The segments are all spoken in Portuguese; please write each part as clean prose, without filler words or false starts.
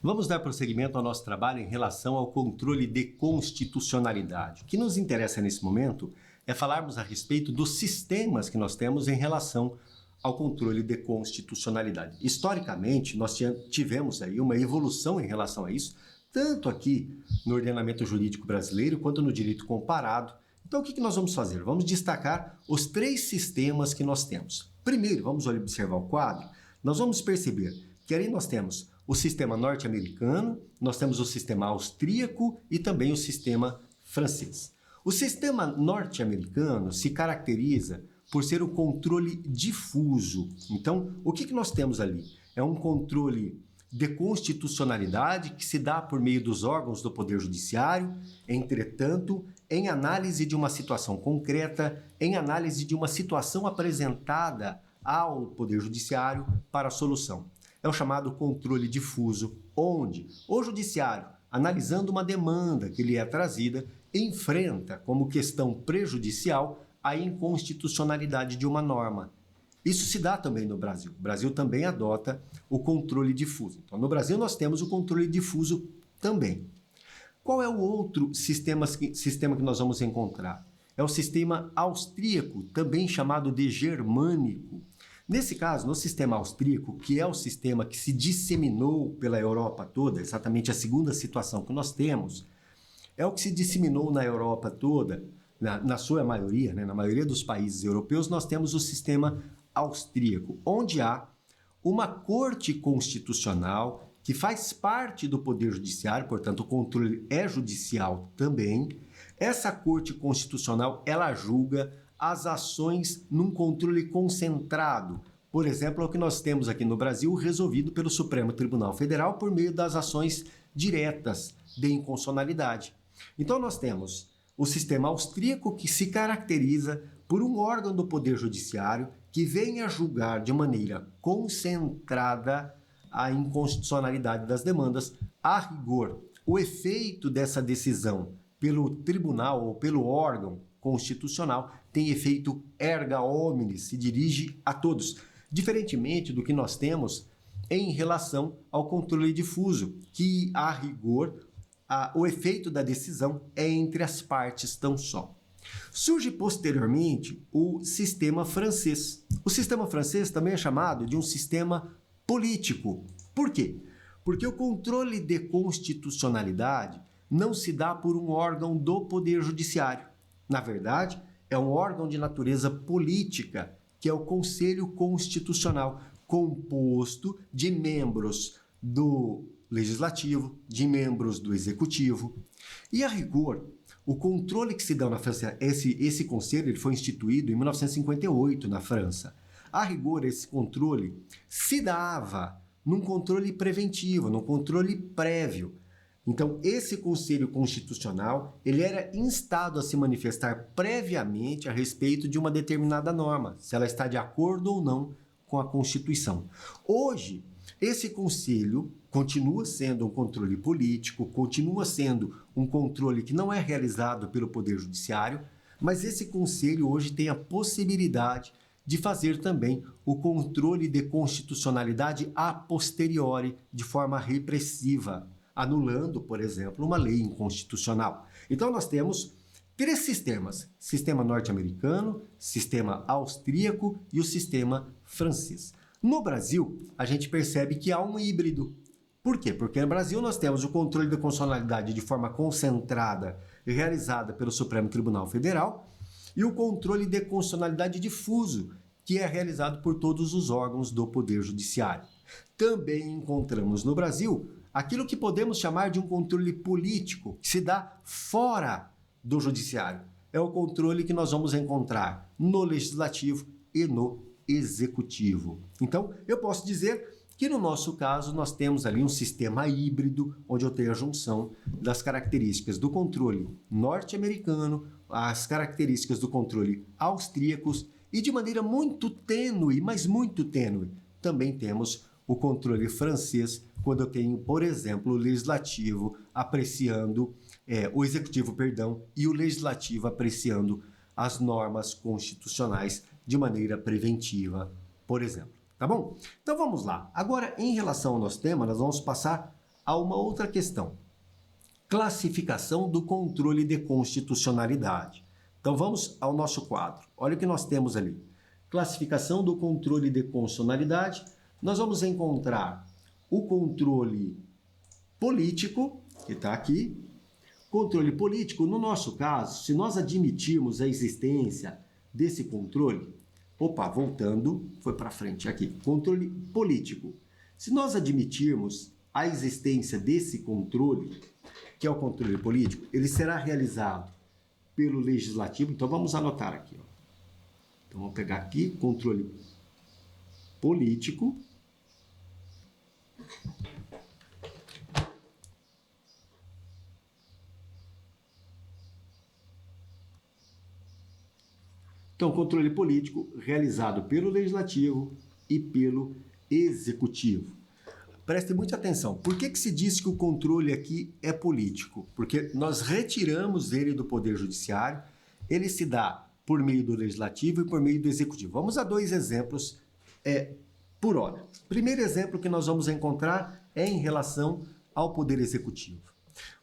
Vamos dar prosseguimento ao nosso trabalho em relação ao controle de constitucionalidade. O que nos interessa nesse momento é falarmos a respeito dos sistemas que nós temos em relação ao controle de constitucionalidade. Historicamente, nós tivemos aí uma evolução em relação a isso, tanto aqui no ordenamento jurídico brasileiro quanto no direito comparado. Então, o que nós vamos fazer? Vamos destacar os 3 sistemas que nós temos. Primeiro, vamos observar o quadro, nós vamos perceber que ali nós temos o sistema norte-americano, nós temos o sistema austríaco e também o sistema francês. O sistema norte-americano se caracteriza por ser o controle difuso. Então, o que nós temos ali? É um controle de constitucionalidade que se dá por meio dos órgãos do Poder Judiciário, entretanto, em análise de uma situação concreta, em análise de uma situação apresentada ao Poder Judiciário para a solução. É o chamado controle difuso, onde o Judiciário, analisando uma demanda que lhe é trazida, enfrenta como questão prejudicial a inconstitucionalidade de uma norma. Isso se dá também no Brasil. O Brasil também adota o controle difuso. Então, no Brasil nós temos o controle difuso também. Qual é o outro sistema que nós vamos encontrar? É o sistema austríaco, também chamado de germânico. Nesse caso, no sistema austríaco, que é o sistema que se disseminou pela Europa toda, exatamente a segunda situação que nós temos, é o que se disseminou na Europa toda, na sua maioria, na maioria dos países europeus, nós temos o sistema austríaco, onde há uma corte constitucional que faz parte do Poder Judiciário, portanto o controle é judicial também. Essa corte constitucional, ela julga as ações num controle concentrado. Por exemplo, é o que nós temos aqui no Brasil resolvido pelo Supremo Tribunal Federal por meio das ações diretas de inconstitucionalidade. Então nós temos o sistema austríaco que se caracteriza por um órgão do Poder Judiciário que vem a julgar de maneira concentrada a inconstitucionalidade das demandas. A rigor, o efeito dessa decisão pelo tribunal ou pelo órgão constitucional tem efeito erga omnes, se dirige a todos, diferentemente do que nós temos em relação ao controle difuso, que a rigor o efeito da decisão é entre as partes tão só. Surge posteriormente o sistema francês. O sistema francês também é chamado de um sistema político. Por quê? Porque o controle de constitucionalidade não se dá por um órgão do Poder Judiciário. Na verdade, é um órgão de natureza política, que é o Conselho Constitucional, composto de membros do Legislativo, de membros do Executivo. E a rigor, o controle que se dá na França, esse conselho ele foi instituído em 1958 na França. A rigor, esse controle se dava num controle preventivo, num controle prévio. Então, esse Conselho Constitucional, ele era instado a se manifestar previamente a respeito de uma determinada norma, se ela está de acordo ou não com a Constituição. Hoje, esse Conselho continua sendo um controle político, continua sendo um controle que não é realizado pelo Poder Judiciário, mas esse Conselho hoje tem a possibilidade de fazer também o controle de constitucionalidade a posteriori, de forma repressiva, anulando, por exemplo, uma lei inconstitucional. Então nós temos 3 sistemas: sistema norte-americano, sistema austríaco e o sistema francês. No Brasil, a gente percebe que há um híbrido. Por quê? Porque no Brasil nós temos o controle da constitucionalidade de forma concentrada e realizada pelo Supremo Tribunal Federal e o controle de constitucionalidade difuso, que é realizado por todos os órgãos do Poder Judiciário. Também encontramos no Brasil aquilo que podemos chamar de um controle político, que se dá fora do Judiciário. É o controle que nós vamos encontrar no Legislativo e no Executivo. Então, eu posso dizer que no nosso caso nós temos ali um sistema híbrido, onde eu tenho a junção das características do controle norte-americano, as características do controle austríacos e de maneira muito tênue, mas muito tênue, também temos o controle francês, quando eu tenho, por exemplo, o legislativo apreciando, o executivo, perdão, e o legislativo apreciando as normas constitucionais de maneira preventiva, por exemplo. Tá bom? Então vamos lá. Agora, em relação ao nosso tema, nós vamos passar a uma outra questão. Classificação do controle de constitucionalidade. Então vamos ao nosso quadro. Olha o que nós temos ali. Classificação do controle de constitucionalidade. Nós vamos encontrar o controle político, que está aqui. Controle político, no nosso caso, se nós admitirmos a existência desse controle, voltando, foi para frente aqui, controle político. Se nós admitirmos a existência desse controle, que é o controle político, ele será realizado pelo legislativo. Então vamos anotar aqui. Então vamos pegar aqui, controle político. Então, controle político realizado pelo Legislativo e pelo Executivo. Preste muita atenção. Por que se diz que o controle aqui é político? Porque nós retiramos ele do Poder Judiciário, ele se dá por meio do Legislativo e por meio do Executivo. Vamos a 2 exemplos por hora. Primeiro exemplo que nós vamos encontrar é em relação ao Poder Executivo.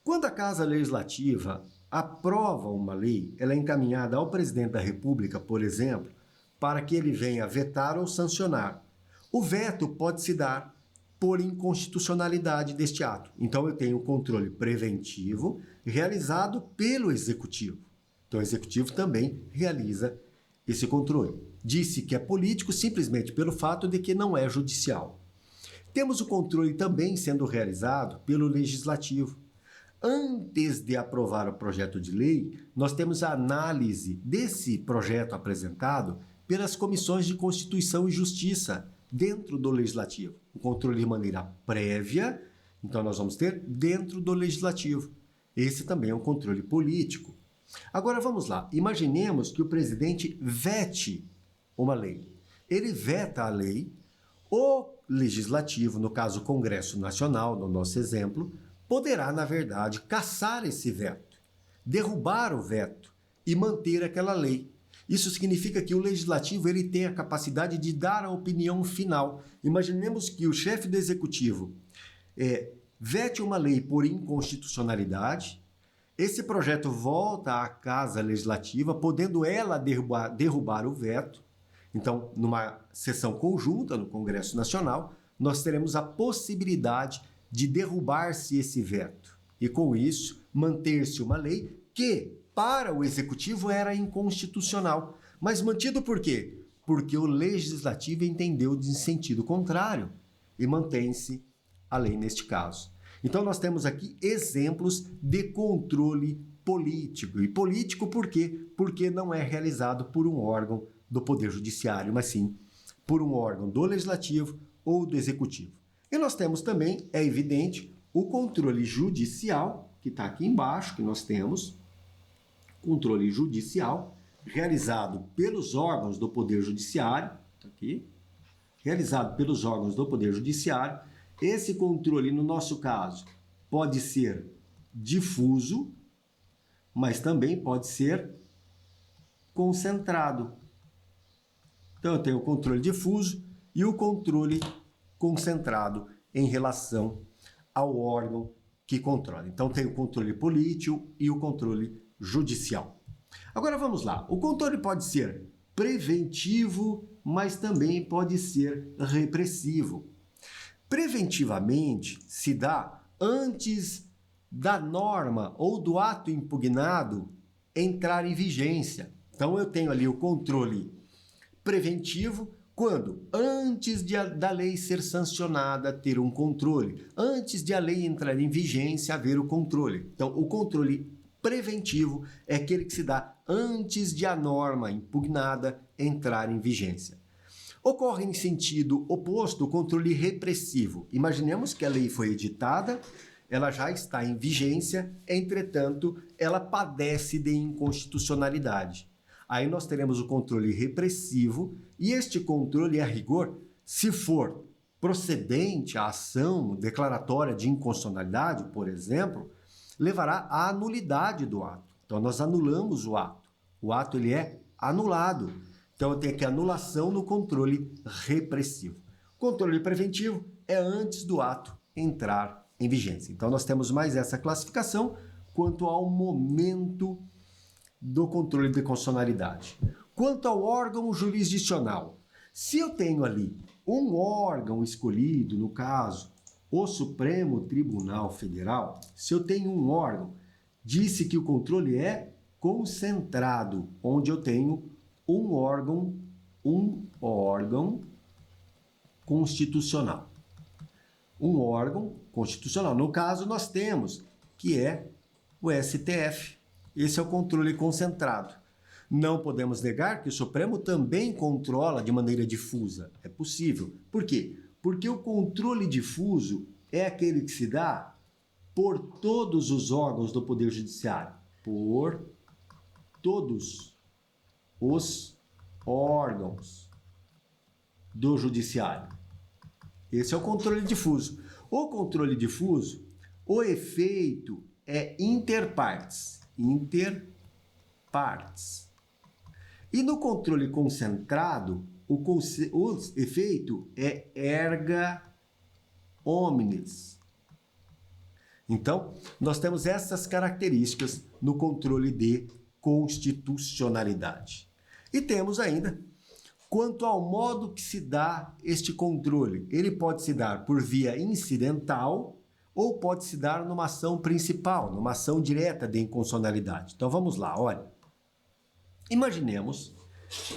Quando a Casa Legislativa aprova uma lei, ela é encaminhada ao presidente da República, por exemplo, para que ele venha vetar ou sancionar. O veto pode se dar por inconstitucionalidade deste ato. Então eu tenho o controle preventivo realizado pelo Executivo. Então o Executivo também realiza esse controle. Disse que é político simplesmente pelo fato de que não é judicial. Temos o controle também sendo realizado pelo Legislativo. Antes de aprovar o projeto de lei, nós temos a análise desse projeto apresentado pelas comissões de Constituição e Justiça dentro do Legislativo. O controle de maneira prévia, então nós vamos ter dentro do Legislativo. Esse também é um controle político. Agora vamos lá, imaginemos que o presidente vete uma lei. Ele veta a lei, o Legislativo, no caso o Congresso Nacional, no nosso exemplo, poderá, na verdade, cassar esse veto, derrubar o veto e manter aquela lei. Isso significa que o Legislativo ele tem a capacidade de dar a opinião final. Imaginemos que o chefe do Executivo vete uma lei por inconstitucionalidade, esse projeto volta à Casa Legislativa, podendo ela derrubar o veto. Então, numa sessão conjunta no Congresso Nacional, nós teremos a possibilidade de derrubar-se esse veto e, com isso, manter-se uma lei que, para o Executivo, era inconstitucional. Mas mantido por quê? Porque o Legislativo entendeu de sentido contrário e mantém-se a lei neste caso. Então, nós temos aqui exemplos de controle político. E político por quê? Porque não é realizado por um órgão do Poder Judiciário, mas sim por um órgão do Legislativo ou do Executivo. E nós temos também, é evidente, o controle judicial, que está aqui embaixo, que nós temos, controle judicial, realizado pelos órgãos do Poder Judiciário, está aqui, realizado pelos órgãos do Poder Judiciário. Esse controle, no nosso caso, pode ser difuso, mas também pode ser concentrado. Então, eu tenho o controle difuso e o controle concentrado em relação ao órgão que controla. Então, tem o controle político e o controle judicial. Agora, vamos lá. O controle pode ser preventivo, mas também pode ser repressivo. Preventivamente, se dá antes da norma ou do ato impugnado entrar em vigência. Então, eu tenho ali o controle preventivo, quando? Antes da lei ser sancionada, ter um controle. Antes de a lei entrar em vigência, haver o controle. Então, o controle preventivo é aquele que se dá antes de a norma impugnada entrar em vigência. Ocorre em sentido oposto o controle repressivo. Imaginemos que a lei foi editada, ela já está em vigência, entretanto, ela padece de inconstitucionalidade. Aí nós teremos o controle repressivo e este controle, a rigor, se for procedente a ação declaratória de inconstitucionalidade, por exemplo, levará à anulidade do ato. Então nós anulamos o ato. O ato ele é anulado. Então eu tenho aqui anulação no controle repressivo. O controle preventivo é antes do ato entrar em vigência. Então, nós temos mais essa classificação quanto ao momento do controle de constitucionalidade. Quanto ao órgão jurisdicional, se eu tenho ali um órgão escolhido, no caso, o Supremo Tribunal Federal, se eu tenho um órgão, disse que o controle é concentrado, onde eu tenho um órgão constitucional. Um órgão constitucional. No caso, nós temos, que é o STF. Esse é o controle concentrado. Não podemos negar que o Supremo também controla de maneira difusa. É possível. Por quê? Porque o controle difuso é aquele que se dá por todos os órgãos do Poder Judiciário. Por todos os órgãos do Judiciário. Esse é o controle difuso. O controle difuso, o efeito é interpartes. Interpartes. E no controle concentrado, o efeito é erga omnes. Então, nós temos essas características no controle de constitucionalidade. E temos ainda, quanto ao modo que se dá este controle, ele pode se dar por via incidental ou pode se dar numa ação principal, numa ação direta de inconstitucionalidade. Então vamos lá, olha. Imaginemos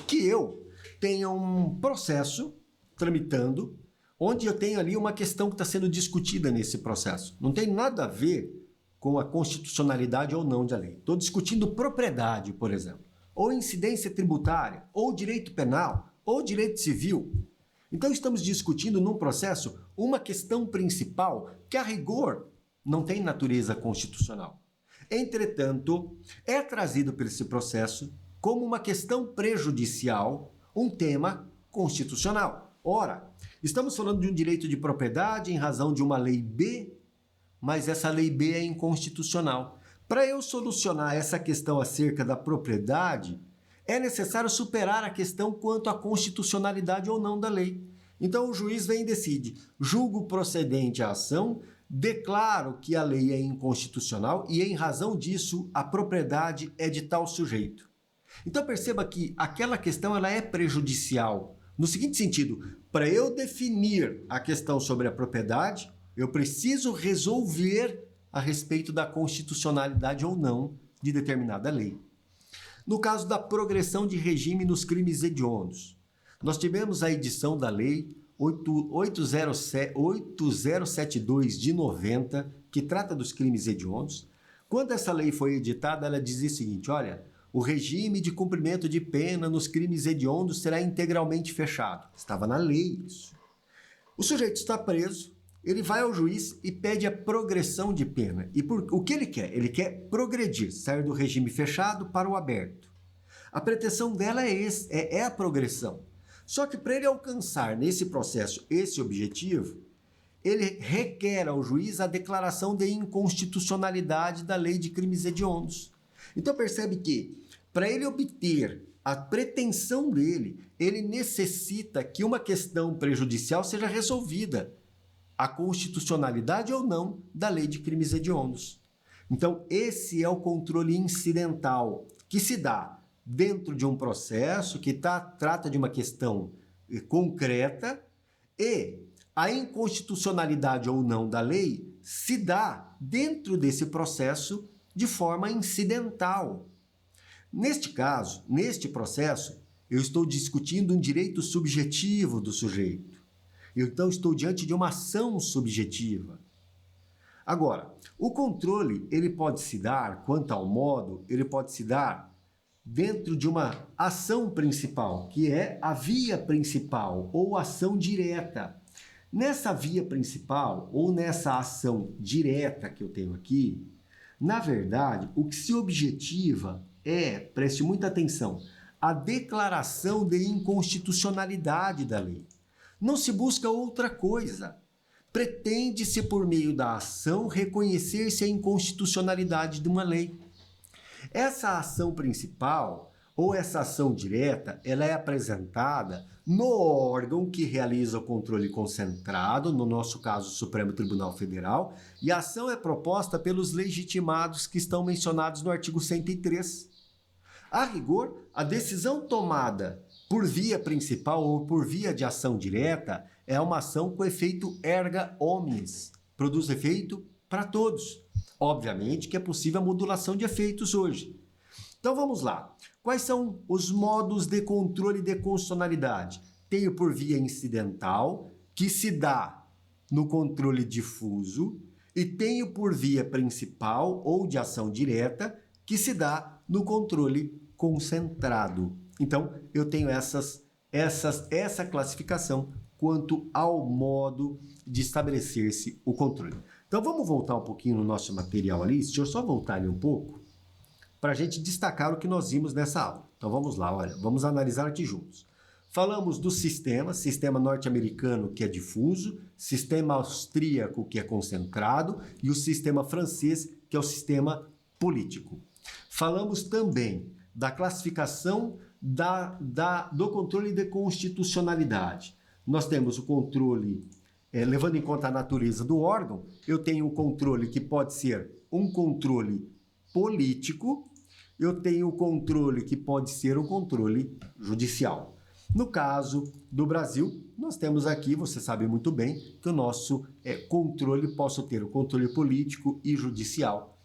que eu tenha um processo tramitando, onde eu tenho ali uma questão que está sendo discutida nesse processo. Não tem nada a ver com a constitucionalidade ou não da lei. Estou discutindo propriedade, por exemplo, ou incidência tributária, ou direito penal, ou direito civil. Então estamos discutindo num processo uma questão principal que, a rigor, não tem natureza constitucional. Entretanto, é trazido por esse processo como uma questão prejudicial, um tema constitucional. Ora, estamos falando de um direito de propriedade em razão de uma lei B, mas essa lei B é inconstitucional. Para eu solucionar essa questão acerca da propriedade, é necessário superar a questão quanto à constitucionalidade ou não da lei. Então o juiz vem e decide: julgo procedente a ação, declaro que a lei é inconstitucional e, em razão disso, a propriedade é de tal sujeito. Então perceba que aquela questão ela é prejudicial. No seguinte sentido, para eu definir a questão sobre a propriedade, eu preciso resolver a respeito da constitucionalidade ou não de determinada lei. No caso da progressão de regime nos crimes hediondos, nós tivemos a edição da lei 8072 de 90, que trata dos crimes hediondos. Quando essa lei foi editada, ela dizia o seguinte: olha, o regime de cumprimento de pena nos crimes hediondos será integralmente fechado. Estava na lei isso. O sujeito está preso, ele vai ao juiz e pede a progressão de pena. E o que ele quer? Ele quer progredir, sair do regime fechado para o aberto. A pretensão dela é a progressão. Só que para ele alcançar nesse processo esse objetivo, ele requer ao juiz a declaração de inconstitucionalidade da lei de crimes hediondos. Então percebe que, para ele obter a pretensão dele, ele necessita que uma questão prejudicial seja resolvida, a constitucionalidade ou não da lei de crimes hediondos. Então esse é o controle incidental que se dá dentro de um processo que trata de uma questão concreta, e a inconstitucionalidade ou não da lei se dá dentro desse processo de forma incidental. Neste caso, neste processo, eu estou discutindo um direito subjetivo do sujeito. Eu, então, estou diante de uma ação subjetiva. Agora, o controle, ele pode se dar, quanto ao modo, ele pode se dar dentro de uma ação principal, que é a via principal ou ação direta. Nessa via principal ou nessa ação direta que eu tenho aqui, na verdade, o que se objetiva é, preste muita atenção, a declaração de inconstitucionalidade da lei. Não se busca outra coisa. Pretende-se, por meio da ação, reconhecer-se a inconstitucionalidade de uma lei. Essa ação principal, ou essa ação direta, ela é apresentada no órgão que realiza o controle concentrado, no nosso caso, o Supremo Tribunal Federal, e a ação é proposta pelos legitimados que estão mencionados no artigo 103. A rigor, a decisão tomada por via principal ou por via de ação direta é uma ação com efeito erga omnes, produz efeito para todos. Obviamente que é possível a modulação de efeitos hoje. Então vamos lá. Quais são os modos de controle de constitucionalidade? Tenho por via incidental, que se dá no controle difuso, e tenho por via principal ou de ação direta, que se dá no controle concentrado. Então, eu tenho essa classificação quanto ao modo de estabelecer-se o controle. Então, vamos voltar um pouquinho no nosso material ali. Deixa eu só voltar ali um pouco para a gente destacar o que nós vimos nessa aula. Então, vamos lá, olha, vamos analisar aqui juntos. Falamos do sistema norte-americano, que é difuso, sistema austríaco, que é concentrado, e o sistema francês, que é o sistema político. Falamos também da classificação do controle de constitucionalidade. Nós temos o controle, levando em conta a natureza do órgão, eu tenho um controle que pode ser um controle político, eu tenho o controle que pode ser um controle judicial. No caso do Brasil, nós temos aqui, você sabe muito bem, que o nosso controle possa ter o controle político e judicial.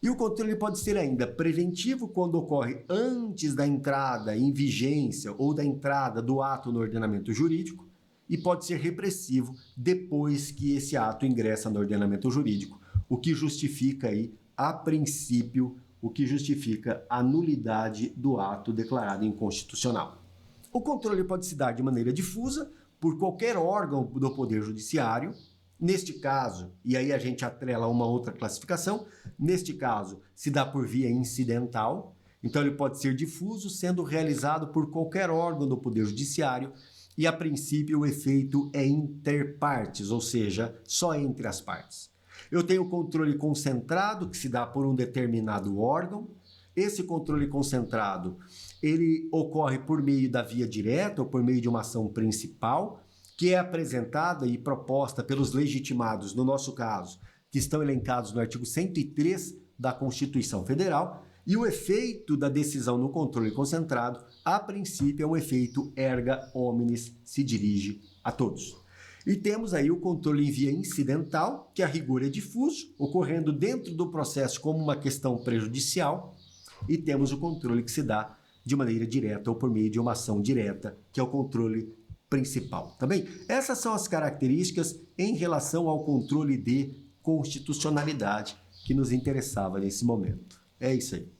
E o controle pode ser ainda preventivo quando ocorre antes da entrada em vigência ou da entrada do ato no ordenamento jurídico, e pode ser repressivo depois que esse ato ingressa no ordenamento jurídico, o que justifica aí, a princípio, o que justifica a nulidade do ato declarado inconstitucional. O controle pode se dar de maneira difusa por qualquer órgão do Poder Judiciário. Neste caso, e aí a gente atrela uma outra classificação, neste caso se dá por via incidental, então ele pode ser difuso, sendo realizado por qualquer órgão do Poder Judiciário, e a princípio o efeito é inter partes, ou seja, só entre as partes. Eu tenho o controle concentrado, que se dá por um determinado órgão. Esse controle concentrado, ele ocorre por meio da via direta ou por meio de uma ação principal, que é apresentada e proposta pelos legitimados, no nosso caso, que estão elencados no artigo 103 da Constituição Federal, e o efeito da decisão no controle concentrado, a princípio, é um efeito erga omnes, se dirige a todos. E temos aí o controle em via incidental, que a rigor é difuso, ocorrendo dentro do processo como uma questão prejudicial, e temos o controle que se dá de maneira direta ou por meio de uma ação direta, que é o controle principal, tá bem? Essas são as características em relação ao controle de constitucionalidade que nos interessava nesse momento. É isso aí.